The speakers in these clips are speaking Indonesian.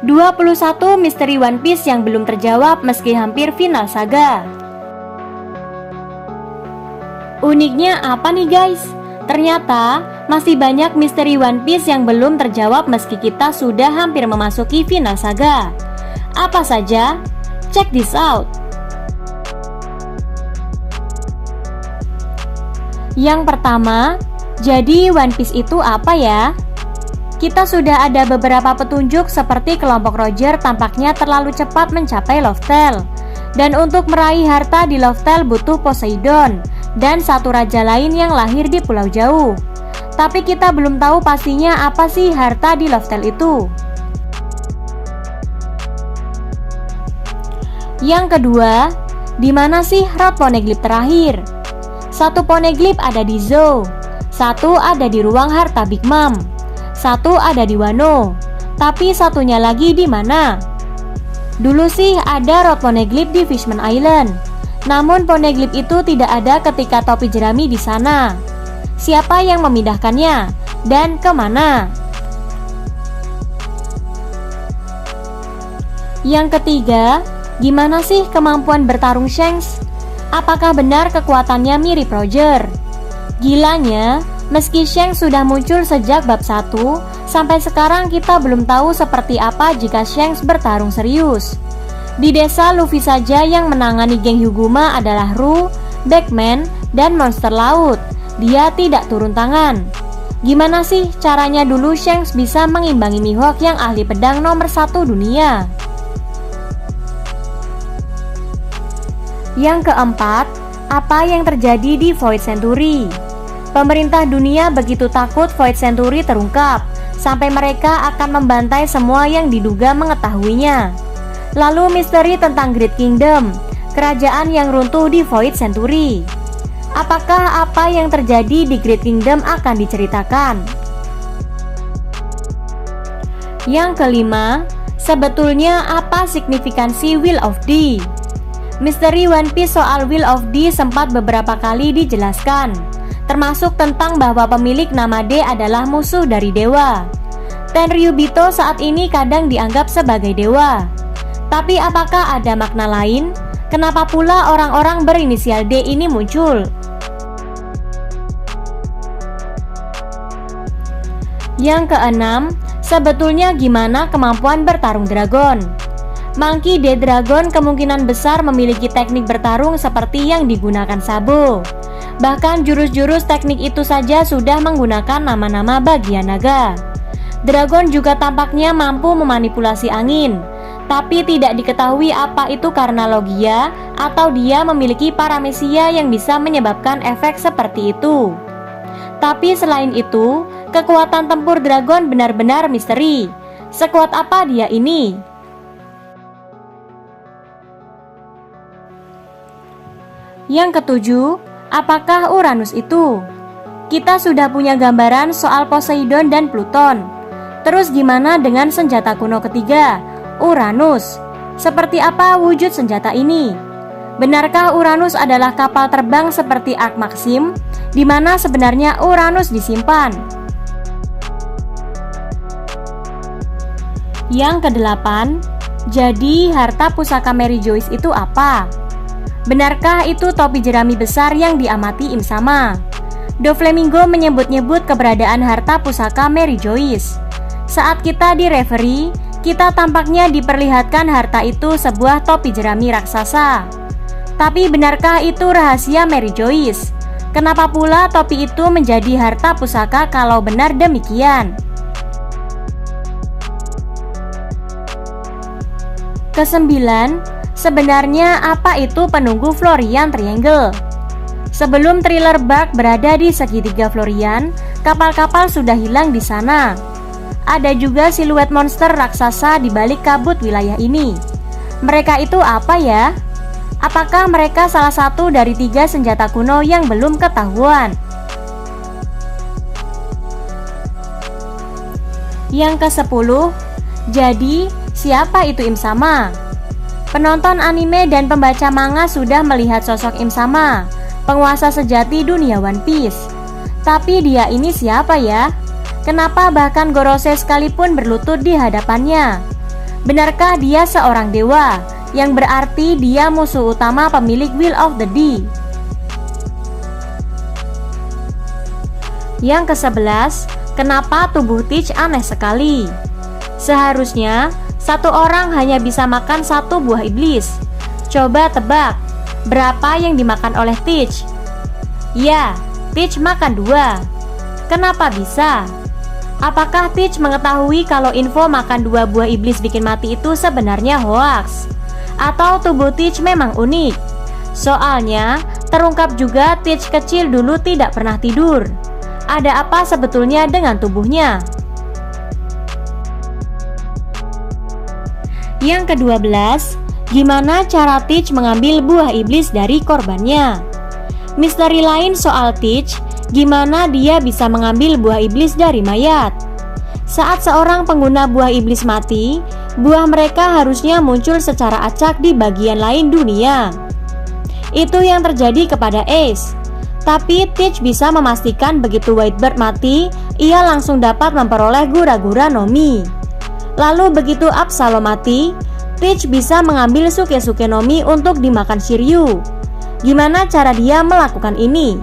21 misteri One Piece yang belum terjawab meski hampir final saga. Uniknya apa nih guys? Ternyata masih banyak misteri One Piece yang belum terjawab meski kita sudah hampir memasuki final saga. Apa saja? Check this out. Yang pertama, jadi One Piece itu apa ya? Kita sudah ada beberapa petunjuk seperti kelompok Roger tampaknya terlalu cepat mencapai Loftel. Dan untuk meraih harta di Loftel butuh Poseidon dan satu raja lain yang lahir di Pulau Jauh. Tapi kita belum tahu pastinya apa sih harta di Loftel itu. Yang kedua, di mana sih Rod Poneglyph terakhir? Satu Poneglyph ada di Zou, satu ada di ruang harta Big Mom, satu ada di Wano, tapi satunya lagi di mana? Dulu sih ada Rod Poneglyph di Fishman Island, namun Poneglyph itu tidak ada ketika topi jerami di sana. Siapa yang memindahkannya dan kemana? Yang ketiga, gimana sih kemampuan bertarung Shanks? Apakah benar kekuatannya mirip Roger? Gilanya, meski Shanks sudah muncul sejak bab 1, sampai sekarang kita belum tahu seperti apa jika Shanks bertarung serius. Di desa Luffy saja yang menangani geng Hyuguma adalah Ru, Backman, dan monster laut. Dia tidak turun tangan. Gimana sih caranya dulu Shanks bisa mengimbangi Mihawk yang ahli pedang nomor 1 dunia? Yang keempat, apa yang terjadi di Void Century? Pemerintah dunia begitu takut Void Century terungkap, sampai mereka akan membantai semua yang diduga mengetahuinya. Lalu misteri tentang Great Kingdom, kerajaan yang runtuh di Void Century. Apakah apa yang terjadi di Great Kingdom akan diceritakan? Yang kelima, sebetulnya apa signifikansi Will of D? Misteri One Piece soal Will of D sempat beberapa kali dijelaskan, termasuk tentang bahwa pemilik nama D adalah musuh dari dewa. Tenryubito saat ini kadang dianggap sebagai dewa. Tapi apakah ada makna lain? Kenapa pula orang-orang berinisial D ini muncul? Yang keenam, sebetulnya gimana kemampuan bertarung dragon? Monkey D. Dragon kemungkinan besar memiliki teknik bertarung seperti yang digunakan Sabo. Bahkan jurus-jurus teknik itu saja sudah menggunakan nama-nama bagian naga. Dragon juga tampaknya mampu memanipulasi angin, tapi tidak diketahui apa itu karena logia atau dia memiliki paramesia yang bisa menyebabkan efek seperti itu. Tapi selain itu, kekuatan tempur dragon benar-benar misteri. Sekuat apa dia ini? Yang ketujuh, apakah Uranus itu? Kita sudah punya gambaran soal Poseidon dan Pluton. Terus gimana dengan senjata kuno ketiga, Uranus? Seperti apa wujud senjata ini? Benarkah Uranus adalah kapal terbang seperti Ark Maxim, di mana sebenarnya Uranus disimpan? Yang kedelapan, jadi harta pusaka Mary Joyce itu apa? Benarkah itu topi jerami besar yang diamati Im Sama? Doflamingo menyebut-nyebut keberadaan harta pusaka Mary Joyce. Saat kita di referee, kita tampaknya diperlihatkan harta itu sebuah topi jerami raksasa. Tapi benarkah itu rahasia Mary Joyce? Kenapa pula topi itu menjadi harta pusaka kalau benar demikian? Kesembilan, sebenarnya apa itu penunggu Florian Triangle? Sebelum thriller Bark berada di segitiga Florian, kapal-kapal sudah hilang di sana. Ada juga siluet monster raksasa di balik kabut wilayah ini. Mereka itu apa ya? Apakah mereka salah satu dari 3 senjata kuno yang belum ketahuan? Yang ke-10, jadi siapa itu Im Sama? Penonton anime dan pembaca manga sudah melihat sosok Im Sama, penguasa sejati dunia One Piece. Tapi dia ini siapa ya? Kenapa bahkan Gorose sekalipun berlutut di hadapannya? Benarkah dia seorang dewa, yang berarti dia musuh utama pemilik Will of the Dee? Yang ke-11, kenapa tubuh Teach aneh sekali? Seharusnya satu orang hanya bisa makan satu buah iblis. Coba tebak, berapa yang dimakan oleh Teach? Ya, Teach makan 2. Kenapa bisa? Apakah Teach mengetahui kalau info makan 2 buah iblis bikin mati itu sebenarnya hoaks? Atau tubuh Teach memang unik? Soalnya, terungkap juga Teach kecil dulu tidak pernah tidur. Ada apa sebetulnya dengan tubuhnya? Yang ke-12, gimana cara Teach mengambil buah iblis dari korbannya? Misteri lain soal Teach, gimana dia bisa mengambil buah iblis dari mayat? Saat seorang pengguna buah iblis mati, buah mereka harusnya muncul secara acak di bagian lain dunia. Itu yang terjadi kepada Ace. Tapi Teach bisa memastikan begitu Whitebird mati, ia langsung dapat memperoleh gura-gura Nomi. Lalu begitu Absalom mati, Teach bisa mengambil Suke-Suke Nomi untuk dimakan Shiryu. Gimana cara dia melakukan ini?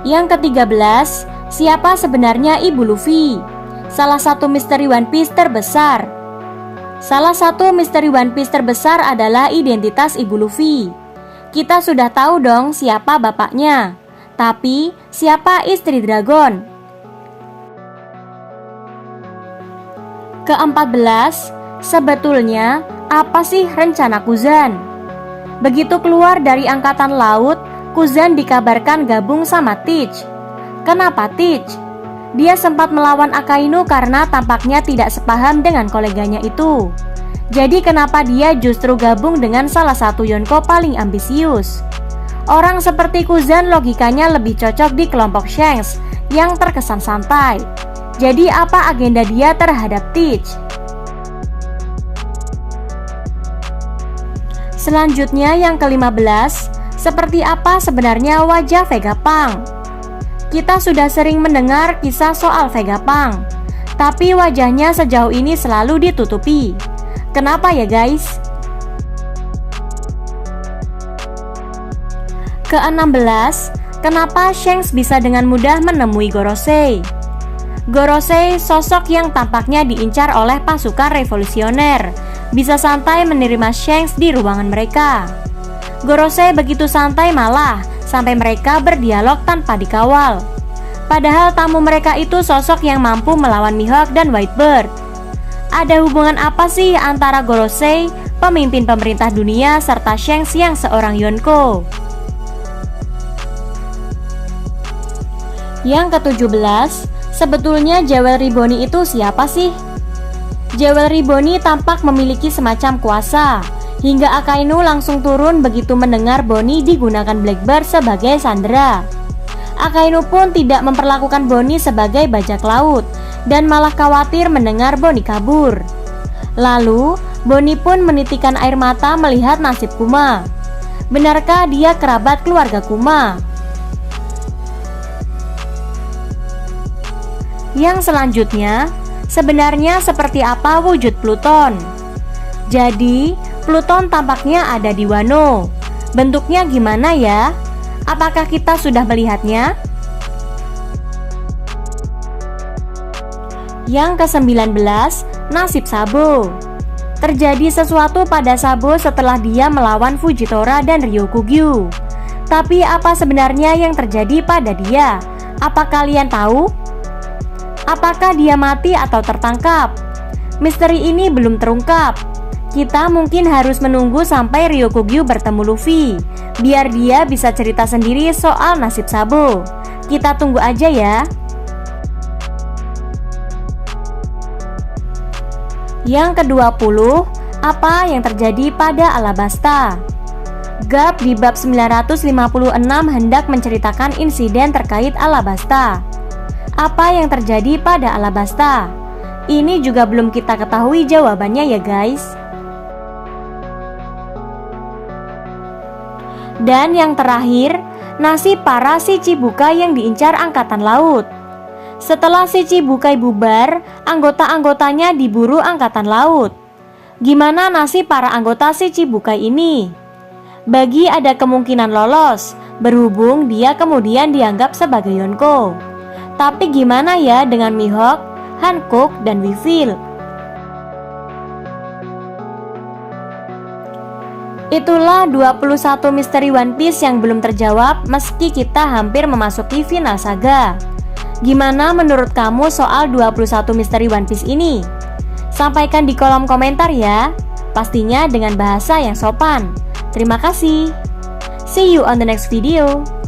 Yang ke-13, siapa sebenarnya Ibu Luffy? Salah satu misteri One Piece terbesar. Salah satu misteri One Piece terbesar adalah identitas Ibu Luffy. Kita sudah tahu dong siapa bapaknya. Tapi, siapa istri Dragon? Ke-14, sebetulnya apa sih rencana Kuzan? Begitu keluar dari angkatan laut, Kuzan dikabarkan gabung sama Teach. Kenapa Teach? Dia sempat melawan Akainu karena tampaknya tidak sepaham dengan koleganya itu. Jadi kenapa dia justru gabung dengan salah satu Yonko paling ambisius? Orang seperti Kuzan logikanya lebih cocok di kelompok Shanks yang terkesan santai. Jadi apa agenda dia terhadap Teach? Selanjutnya yang ke-15, seperti apa sebenarnya wajah Vegapunk? Kita sudah sering mendengar kisah soal Vegapunk, tapi wajahnya sejauh ini selalu ditutupi. Kenapa ya guys? Ke-16, kenapa Shanks bisa dengan mudah menemui Gorosei? Gorosei sosok yang tampaknya diincar oleh pasukan revolusioner, bisa santai menerima Shanks di ruangan mereka. Gorosei begitu santai malah sampai mereka berdialog tanpa dikawal. Padahal tamu mereka itu sosok yang mampu melawan Mihawk dan Whitebird. Ada hubungan apa sih antara Gorosei, pemimpin pemerintah dunia, serta Shanks yang seorang Yonko? Yang ke-17, sebetulnya Jewelry Bonnie itu siapa sih? Jewelry Bonnie tampak memiliki semacam kuasa, hingga Akainu langsung turun begitu mendengar Bonnie digunakan Blackbird sebagai sandera. Akainu pun tidak memperlakukan Bonnie sebagai bajak laut, dan malah khawatir mendengar Bonnie kabur. Lalu, Bonnie pun menitikan air mata melihat nasib Kuma. Benarkah dia kerabat keluarga Kuma? Yang selanjutnya, sebenarnya seperti apa wujud Pluton? Jadi, Pluton tampaknya ada di Wano. Bentuknya gimana ya? Apakah kita sudah melihatnya? Yang ke-19, nasib Sabo. Terjadi sesuatu pada Sabo setelah dia melawan Fujitora dan Ryokugyu. Tapi apa sebenarnya yang terjadi pada dia? Apa kalian tahu? Apakah dia mati atau tertangkap? Misteri ini belum terungkap. Kita mungkin harus menunggu sampai Ryokugyu bertemu Luffy, biar dia bisa cerita sendiri soal nasib Sabo. Kita tunggu aja ya. Yang ke-20, apa yang terjadi pada Alabasta? Garp di bab 956 hendak menceritakan insiden terkait Alabasta. Apa yang terjadi pada Alabasta? Ini juga belum kita ketahui jawabannya ya guys. Dan yang terakhir, nasib para Shichibukai yang diincar angkatan laut. Setelah si Chibukai bubar, anggota-anggotanya diburu angkatan laut. Gimana nasib para anggota si Chibukai ini? Bagi ada kemungkinan lolos, berhubung dia kemudian dianggap sebagai Yonko. Tapi gimana ya dengan Mihawk, Hancock, dan Weevil? Itulah 21 misteri One Piece yang belum terjawab meski kita hampir memasuki final saga. Gimana menurut kamu soal 21 misteri One Piece ini? Sampaikan di kolom komentar ya, pastinya dengan bahasa yang sopan. Terima kasih. See you on the next video.